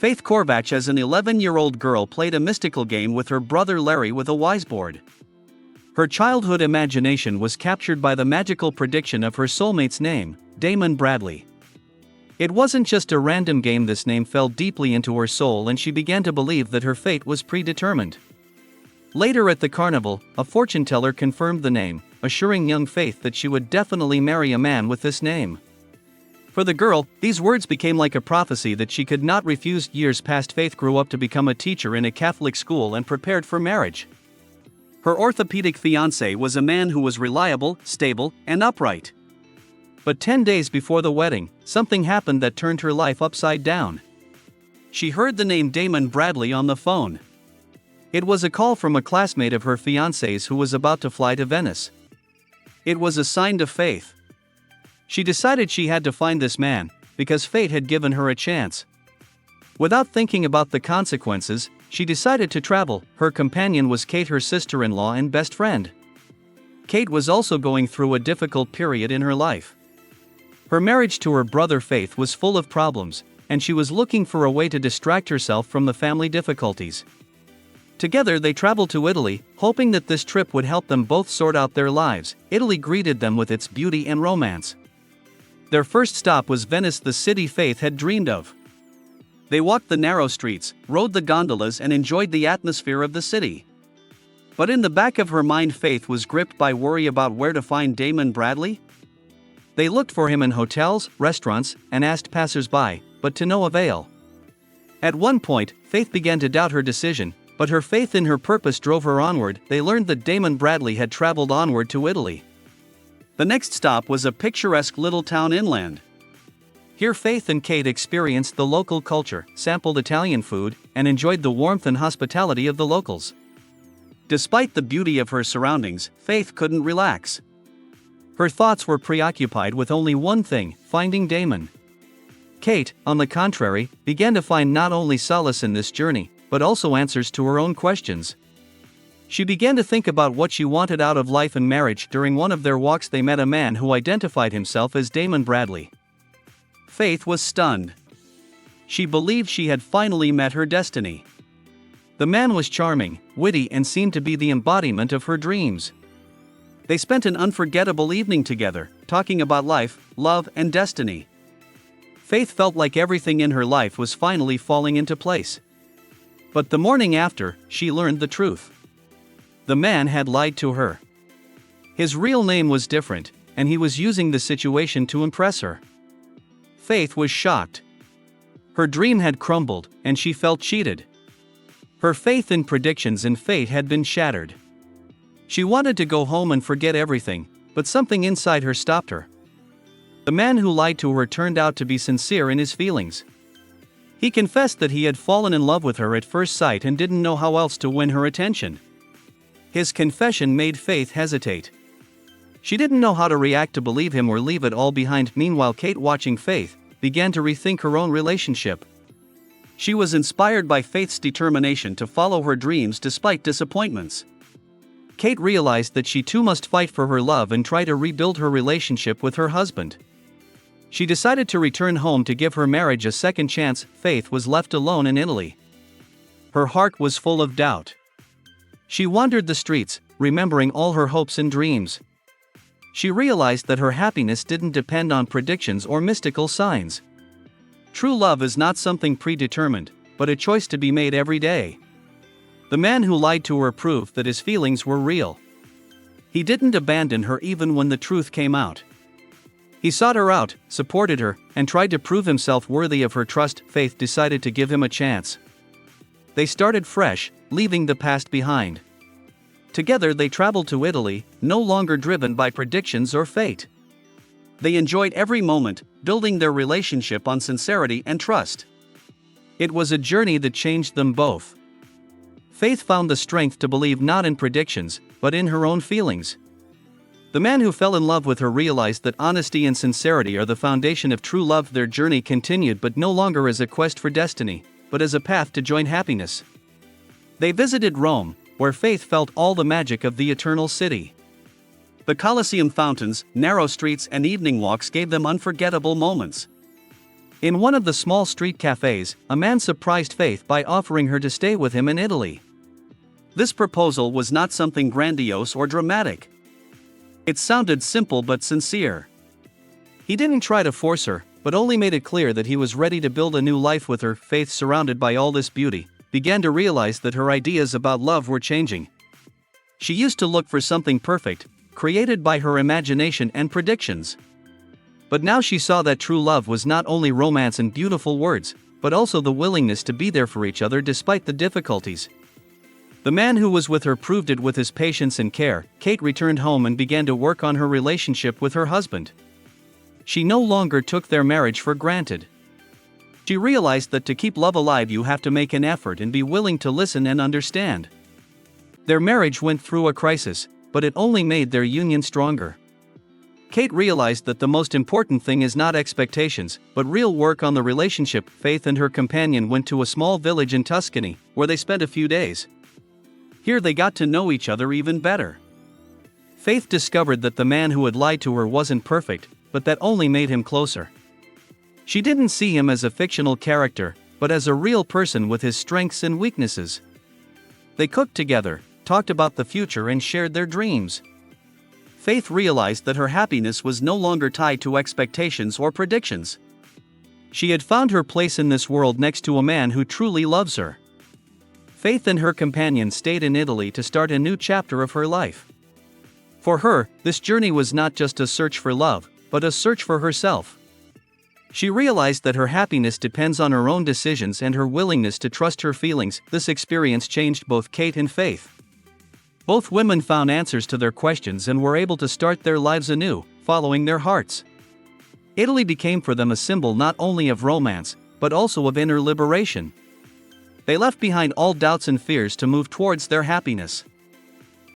Faith Korvach as an 11-year-old girl played a mystical game with her brother Larry with a wiseboard. Her childhood imagination was captured by the magical prediction of her soulmate's name, Damon Bradley. It wasn't just a random game, this name fell deeply into her soul and she began to believe that her fate was predetermined. Later at the carnival, a fortune teller confirmed the name, assuring young Faith that she would definitely marry a man with this name. For the girl, these words became like a prophecy that she could not refuse. Years passed. Faith grew up to become a teacher in a Catholic school and prepared for marriage. Her orthopedic fiancé was a man who was reliable, stable, and upright. But 10 days before the wedding, something happened that turned her life upside down. She heard the name Damon Bradley on the phone. It was a call from a classmate of her fiancé's who was about to fly to Venice. It was a sign to Faith. She decided she had to find this man, because fate had given her a chance. Without thinking about the consequences, she decided to travel. Her companion was Kate, her sister-in-law and best friend. Kate was also going through a difficult period in her life. Her marriage to her brother Faith was full of problems, and she was looking for a way to distract herself from the family difficulties. Together they traveled to Italy, hoping that this trip would help them both sort out their lives. Italy greeted them with its beauty and romance. Their first stop was Venice, the city Faith had dreamed of. They walked the narrow streets, rode the gondolas and enjoyed the atmosphere of the city. But in the back of her mind, Faith was gripped by worry about where to find Damon Bradley. They looked for him in hotels, restaurants, and asked passers-by, but to no avail. At one point, Faith began to doubt her decision, but her faith in her purpose drove her onward. They learned that Damon Bradley had traveled onward to Italy. The next stop was a picturesque little town inland. Here Faith and Kate experienced the local culture, sampled Italian food, and enjoyed the warmth and hospitality of the locals. Despite the beauty of her surroundings, Faith couldn't relax. Her thoughts were preoccupied with only one thing: finding Damon. Kate, on the contrary, began to find not only solace in this journey, but also answers to her own questions. She began to think about what she wanted out of life and marriage. During one of their walks they met a man who identified himself as Damon Bradley. Faith was stunned. She believed she had finally met her destiny. The man was charming, witty and seemed to be the embodiment of her dreams. They spent an unforgettable evening together, talking about life, love and destiny. Faith felt like everything in her life was finally falling into place. But the morning after, she learned the truth. The man had lied to her. His real name was different, and he was using the situation to impress her. Faith was shocked. Her dream had crumbled, and she felt cheated. Her faith in predictions and fate had been shattered. She wanted to go home and forget everything, but something inside her stopped her. The man who lied to her turned out to be sincere in his feelings. He confessed that he had fallen in love with her at first sight and didn't know how else to win her attention. His confession made Faith hesitate. She didn't know how to react, to believe him or leave it all behind. Meanwhile, Kate, watching Faith, began to rethink her own relationship. She was inspired by Faith's determination to follow her dreams despite disappointments. Kate realized that she too must fight for her love and try to rebuild her relationship with her husband. She decided to return home to give her marriage a second chance. Faith was left alone in Italy. Her heart was full of doubt. She wandered the streets, remembering all her hopes and dreams. She realized that her happiness didn't depend on predictions or mystical signs. True love is not something predetermined, but a choice to be made every day. The man who lied to her proved that his feelings were real. He didn't abandon her even when the truth came out. He sought her out, supported her, and tried to prove himself worthy of her trust. Faith decided to give him a chance. They started fresh, leaving the past behind. Together they traveled to Italy, no longer driven by predictions or fate. They enjoyed every moment, building their relationship on sincerity and trust. It was a journey that changed them both. Faith found the strength to believe not in predictions, but in her own feelings. The man who fell in love with her realized that honesty and sincerity are the foundation of true love. Their journey continued, but no longer as a quest for destiny, but as a path to join happiness. They visited Rome, where Faith felt all the magic of the eternal city. The Colosseum fountains, narrow streets and evening walks gave them unforgettable moments. In one of the small street cafes, a man surprised Faith by offering her to stay with him in Italy. This proposal was not something grandiose or dramatic. It sounded simple but sincere. He didn't try to force her, but only made it clear that he was ready to build a new life with her. Faith, surrounded by all this beauty, began to realize that her ideas about love were changing. She used to look for something perfect, created by her imagination and predictions. But now she saw that true love was not only romance and beautiful words, but also the willingness to be there for each other despite the difficulties. The man who was with her proved it with his patience and care. Kate returned home and began to work on her relationship with her husband. She no longer took their marriage for granted. She realized that to keep love alive you have to make an effort and be willing to listen and understand. Their marriage went through a crisis, but it only made their union stronger. Kate realized that the most important thing is not expectations, but real work on the relationship. Faith and her companion went to a small village in Tuscany, where they spent a few days. Here they got to know each other even better. Faith discovered that the man who had lied to her wasn't perfect, but that only made him closer. She didn't see him as a fictional character, but as a real person with his strengths and weaknesses. They cooked together, talked about the future and shared their dreams. Faith realized that her happiness was no longer tied to expectations or predictions. She had found her place in this world next to a man who truly loves her. Faith and her companion stayed in Italy to start a new chapter of her life. For her, this journey was not just a search for love, but a search for herself. She realized that her happiness depends on her own decisions and her willingness to trust her feelings. This experience changed both Kate and Faith. Both women found answers to their questions and were able to start their lives anew, following their hearts. Italy became for them a symbol not only of romance, but also of inner liberation. They left behind all doubts and fears to move towards their happiness.